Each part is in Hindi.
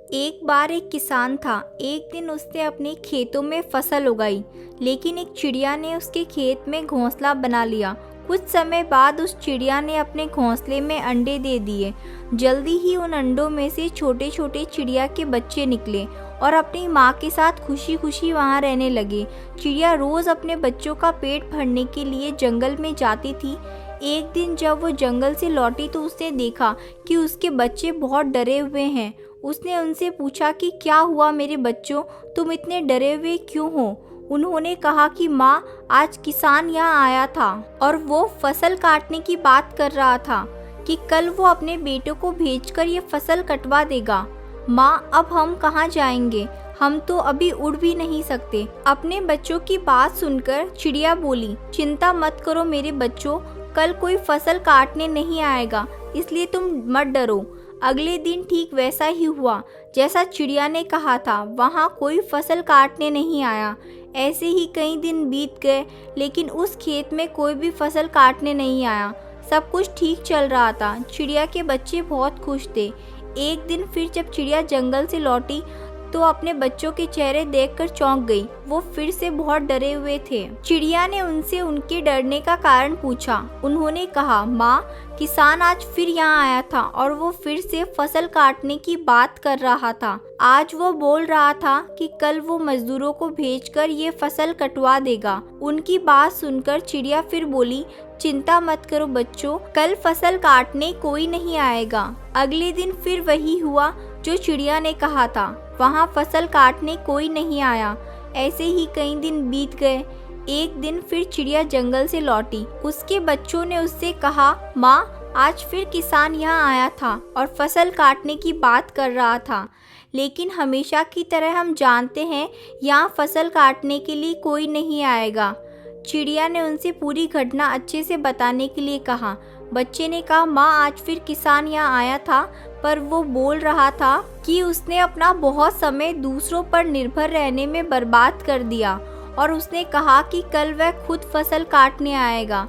एक बार एक किसान था। एक दिन उसने अपने खेतों में फसल उगाई, लेकिन एक चिड़िया ने उसके खेत में घोंसला बना लिया। कुछ समय बाद उस चिड़िया ने अपने घोंसले में अंडे दे दिए। जल्दी ही उन अंडों में से छोटे छोटे चिड़िया के बच्चे निकले और अपनी माँ के साथ खुशी खुशी वहाँ रहने लगे। चिड़िया रोज़ अपने बच्चों का पेट भरने के लिए जंगल में जाती थी। एक दिन जब वो जंगल से लौटी तो उसने देखा कि उसके बच्चे बहुत डरे हुए हैं। उसने उनसे पूछा कि क्या हुआ मेरे बच्चों, तुम इतने डरे हुए क्यों हो? उन्होंने कहा कि माँ, आज किसान यहाँ आया था और वो फसल काटने की बात कर रहा था कि कल वो अपने बेटों को भेजकर ये फसल कटवा देगा। माँ, अब हम कहाँ जाएंगे? हम तो अभी उड़ भी नहीं सकते। अपने बच्चों की बात सुनकर चिड़िया बोली, चिंता मत करो मेरे बच्चों, कल कोई फसल काटने नहीं आएगा, इसलिए तुम मत डरो। अगले दिन ठीक वैसा ही हुआ जैसा चिड़िया ने कहा था। वहाँ कोई फसल काटने नहीं आया। ऐसे ही कई दिन बीत गए, लेकिन उस खेत में कोई भी फसल काटने नहीं आया। सब कुछ ठीक चल रहा था। चिड़िया के बच्चे बहुत खुश थे। एक दिन फिर जब चिड़िया जंगल से लौटी तो अपने बच्चों के चेहरे देखकर चौंक गई। वो फिर से बहुत डरे हुए थे। चिड़िया ने उनसे उनके डरने का कारण पूछा। उन्होंने कहा, माँ, किसान आज फिर यहाँ आया था और वो फिर से फसल काटने की बात कर रहा था। आज वो बोल रहा था कि कल वो मजदूरों को भेजकर ये फसल कटवा देगा। उनकी बात सुनकर चिड़िया फिर बोली, चिंता मत करो बच्चों, कल फसल काटने कोई नहीं आएगा। अगले दिन फिर वही हुआ जो चिड़िया ने कहा था। वहाँ फसल काटने कोई नहीं आया। ऐसे ही कई दिन बीत गए। एक दिन फिर चिड़िया जंगल से लौटी। उसके बच्चों ने उससे कहा, माँ, आज फिर किसान यहाँ आया था और फसल काटने की बात कर रहा था, लेकिन हमेशा की तरह हम जानते हैं यहाँ फसल काटने के लिए कोई नहीं आएगा। चिड़िया ने उनसे पूरी घटना अच्छे से बताने के लिए कहा। बच्चे ने कहा, माँ, आज फिर किसान यहाँ आया था, पर वो बोल रहा था कि उसने अपना बहुत समय दूसरों पर निर्भर रहने में बर्बाद कर दिया और उसने कहा कि कल वह खुद फसल काटने आएगा।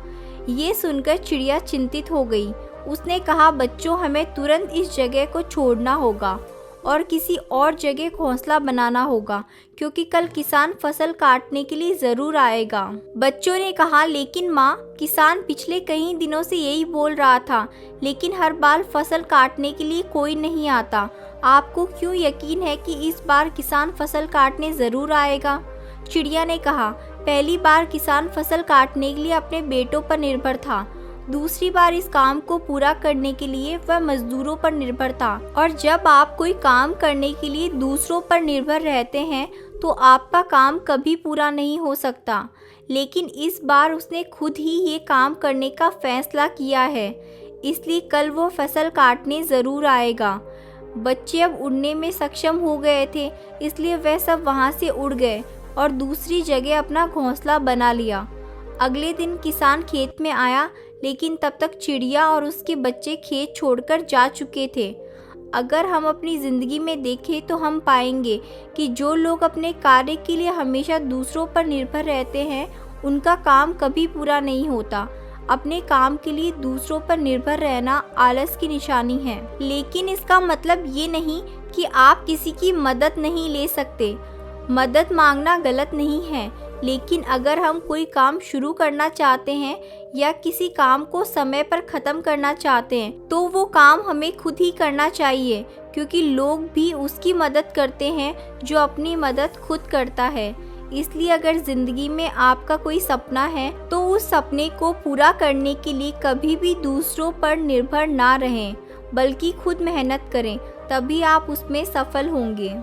ये सुनकर चिड़िया चिंतित हो गई। उसने कहा, बच्चों, हमें तुरंत इस जगह को छोड़ना होगा और किसी और जगह घोंसला बनाना होगा, क्योंकि कल किसान फसल काटने के लिए ज़रूर आएगा। बच्चों ने कहा, लेकिन माँ, किसान पिछले कई दिनों से यही बोल रहा था, लेकिन हर बार फसल काटने के लिए कोई नहीं आता। आपको क्यों यकीन है कि इस बार किसान फसल काटने ज़रूर आएगा? चिड़िया ने कहा, पहली बार किसान फसल काटने के लिए अपने बेटों पर निर्भर था। दूसरी बार इस काम को पूरा करने के लिए वह मजदूरों पर निर्भर था। और जब आप कोई काम करने के लिए दूसरों पर निर्भर रहते हैं तो आपका काम कभी पूरा नहीं हो सकता। लेकिन इस बार उसने खुद ही ये काम करने का फैसला किया है, इसलिए कल वो फसल काटने ज़रूर आएगा। बच्चे अब उड़ने में सक्षम हो गए थे, इसलिए वह सब वहाँ से उड़ गए और दूसरी जगह अपना घोंसला बना लिया। अगले दिन किसान खेत में आया, लेकिन तब तक चिड़िया और उसके बच्चे खेत छोड़कर जा चुके थे। अगर हम अपनी ज़िंदगी में देखें तो हम पाएंगे कि जो लोग अपने कार्य के लिए हमेशा दूसरों पर निर्भर रहते हैं, उनका काम कभी पूरा नहीं होता। अपने काम के लिए दूसरों पर निर्भर रहना आलस की निशानी है। लेकिन इसका मतलब ये नहीं कि आप किसी की मदद नहीं ले सकते। मदद मांगना गलत नहीं है, लेकिन अगर हम कोई काम शुरू करना चाहते हैं या किसी काम को समय पर ख़त्म करना चाहते हैं तो वो काम हमें खुद ही करना चाहिए, क्योंकि लोग भी उसकी मदद करते हैं जो अपनी मदद खुद करता है। इसलिए अगर ज़िंदगी में आपका कोई सपना है तो उस सपने को पूरा करने के लिए कभी भी दूसरों पर निर्भर ना रहें, बल्कि खुद मेहनत करें, तभी आप उसमें सफल होंगे।